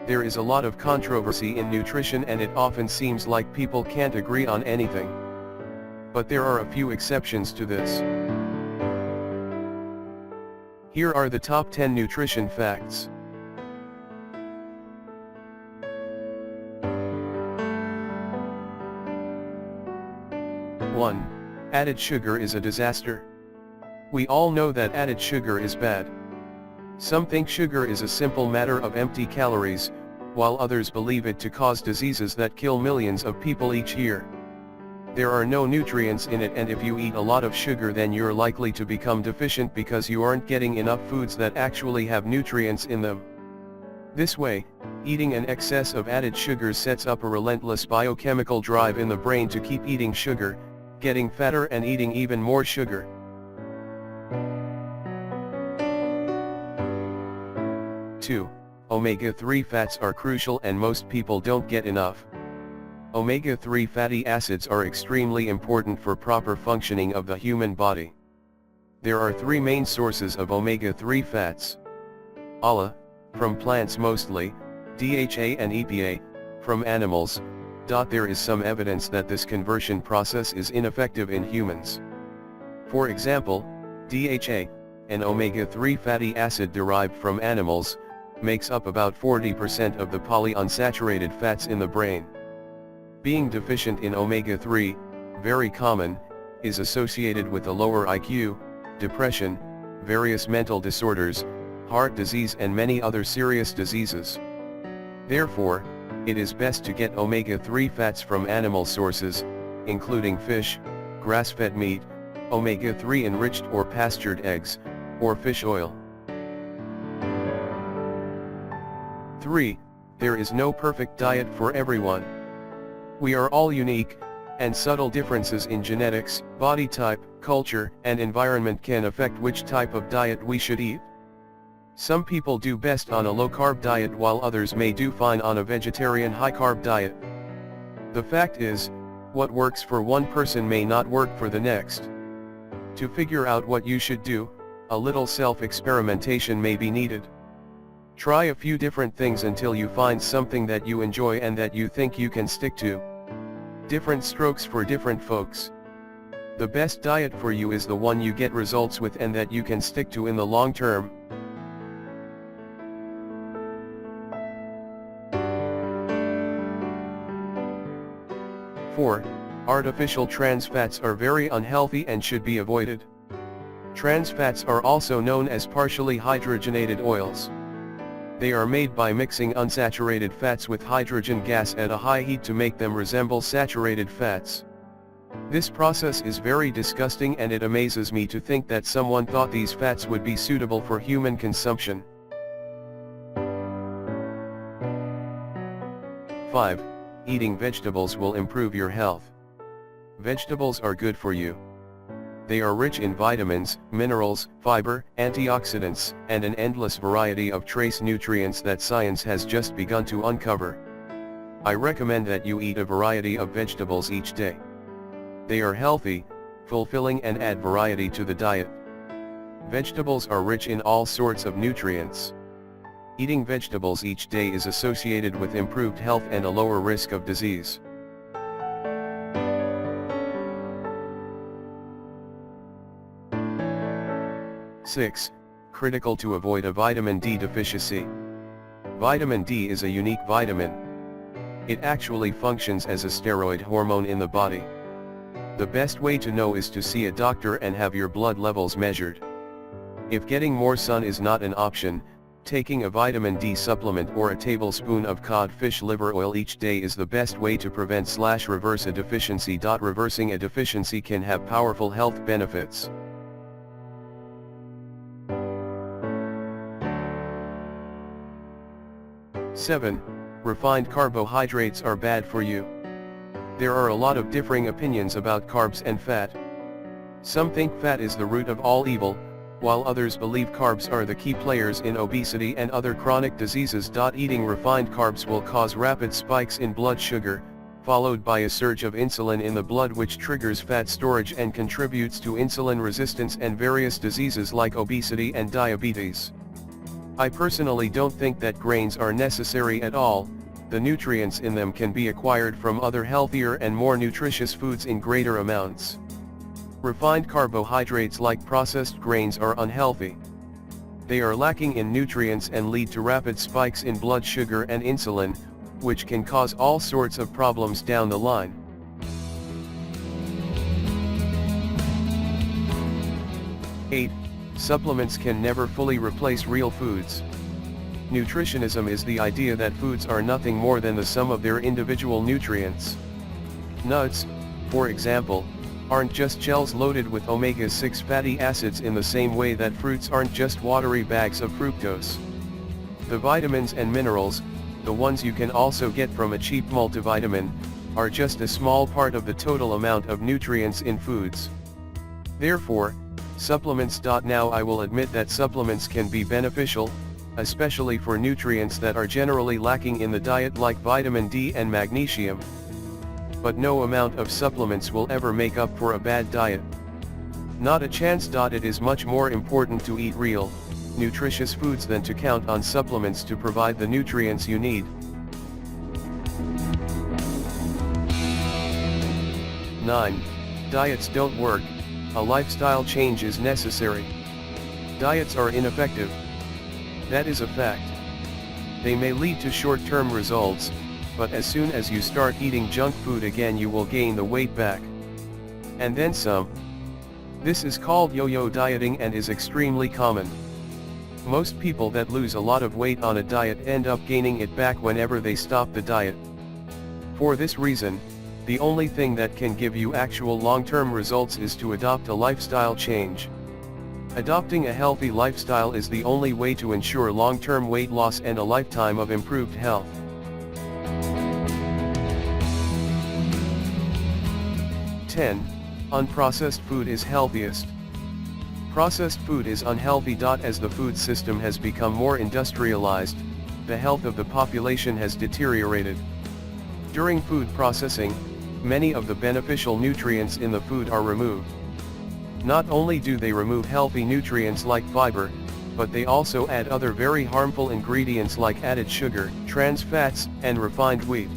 There is a lot of controversy in nutrition and it often seems like people can't agree on anything. But there are a few exceptions to this. Here are the top 10 nutrition facts. 1. Added sugar is a disaster. We all know that added sugar is bad. Some think sugar is a simple matter of empty calories, while others believe it to cause diseases that kill millions of people each year. There are no nutrients in it, and if you eat a lot of sugar then you're likely to become deficient because you aren't getting enough foods that actually have nutrients in them. This way, eating an excess of added sugar sets up a relentless biochemical drive in the brain to keep eating sugar, getting fatter and eating even more sugar. 2. Omega-3 fats are crucial and most people don't get enough. Omega-3 fatty acids are extremely important for proper functioning of the human body. There are three main sources of omega-3 fats. ALA, from plants mostly, DHA and EPA, from animals. There is some evidence that this conversion process is ineffective in humans. For example, DHA, an omega-3 fatty acid derived from animals, makes up about 40% of the polyunsaturated fats in the brain. Being deficient in omega-3, very common, is associated with a lower IQ, depression, various mental disorders, heart disease and many other serious diseases. Therefore, it is best to get omega-3 fats from animal sources, including fish, grass-fed meat, omega-3 enriched or pastured eggs, or fish oil. 3. There is no perfect diet for everyone. We are all unique, and subtle differences in genetics, body type, culture, and environment can affect which type of diet we should eat. Some people do best on a low-carb diet while others may do fine on a vegetarian high-carb diet. The fact is, what works for one person may not work for the next. To figure out what you should do, a little self-experimentation may be needed. Try a few different things until you find something that you enjoy and that you think you can stick to. Different strokes for different folks. The best diet for you is the one you get results with and that you can stick to in the long term. Artificial trans fats are very unhealthy and should be avoided. Trans fats are also known as partially hydrogenated oils. They are made by mixing unsaturated fats with hydrogen gas at a high heat to make them resemble saturated fats. This process is very disgusting and it amazes me to think that someone thought these fats would be suitable for human consumption. 5. Eating vegetables will improve your health. Vegetables are good for you. They are rich in vitamins, minerals, fiber, antioxidants, and an endless variety of trace nutrients that science has just begun to uncover. I recommend that you eat a variety of vegetables each day. They are healthy, fulfilling and add variety to the diet. Vegetables are rich in all sorts of nutrients. Eating vegetables each day is associated with improved health and a lower risk of disease. 6. Critical to avoid a vitamin D deficiency. Vitamin D is a unique vitamin. It actually functions as a steroid hormone in the body. The best way to know is to see a doctor and have your blood levels measured. If getting more sun is not an option, taking a vitamin D supplement or a tablespoon of codfish liver oil each day is the best way to prevent/reverse a deficiency. Reversing a deficiency can have powerful health benefits. 7. Refined carbohydrates are bad for you. There are a lot of differing opinions about carbs and fat. Some think fat is the root of all evil, while others believe carbs are the key players in obesity and other chronic diseases. Eating refined carbs will cause rapid spikes in blood sugar, followed by a surge of insulin in the blood which triggers fat storage and contributes to insulin resistance and various diseases like obesity and diabetes. I personally don't think that grains are necessary at all. The nutrients in them can be acquired from other healthier and more nutritious foods in greater amounts. Refined carbohydrates like processed grains are unhealthy. They are lacking in nutrients and lead to rapid spikes in blood sugar and insulin, which can cause all sorts of problems down the line. (8) Supplements can never fully replace real foods. Nutritionism is the idea that foods are nothing more than the sum of their individual nutrients. Nuts, for example, aren't just shells loaded with omega-6 fatty acids in the same way that fruits aren't just watery bags of fructose. The vitamins and minerals, the ones you can also get from a cheap multivitamin, are just a small part of the total amount of nutrients in foods. Therefore, supplements. Now I will admit that supplements can be beneficial, especially for nutrients that are generally lacking in the diet like vitamin D and magnesium. But no amount of supplements will ever make up for a bad diet. Not a chance. It is much more important to eat real, nutritious foods than to count on supplements to provide the nutrients you need. 9. Diets don't work, a lifestyle change is necessary. Diets are ineffective. That is a fact. They may lead to short-term results, but as soon as you start eating junk food again you will gain the weight back. And then some. This is called yo-yo dieting and is extremely common. Most people that lose a lot of weight on a diet end up gaining it back whenever they stop the diet. For this reason, the only thing that can give you actual long-term results is to adopt a lifestyle change. Adopting a healthy lifestyle is the only way to ensure long-term weight loss and a lifetime of improved health. 10. Unprocessed food is healthiest. Processed food is unhealthy. As the food system has become more industrialized, the health of the population has deteriorated. During food processing, many of the beneficial nutrients in the food are removed. Not only do they remove healthy nutrients like fiber, but they also add other very harmful ingredients like added sugar, trans fats, and refined wheat.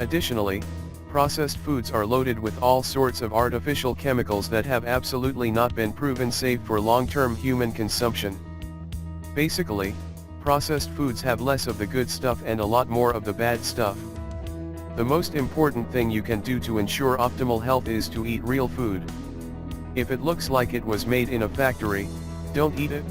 Additionally, processed foods are loaded with all sorts of artificial chemicals that have absolutely not been proven safe for long-term human consumption. Basically, processed foods have less of the good stuff and a lot more of the bad stuff. The most important thing you can do to ensure optimal health is to eat real food. If it looks like it was made in a factory, don't eat it.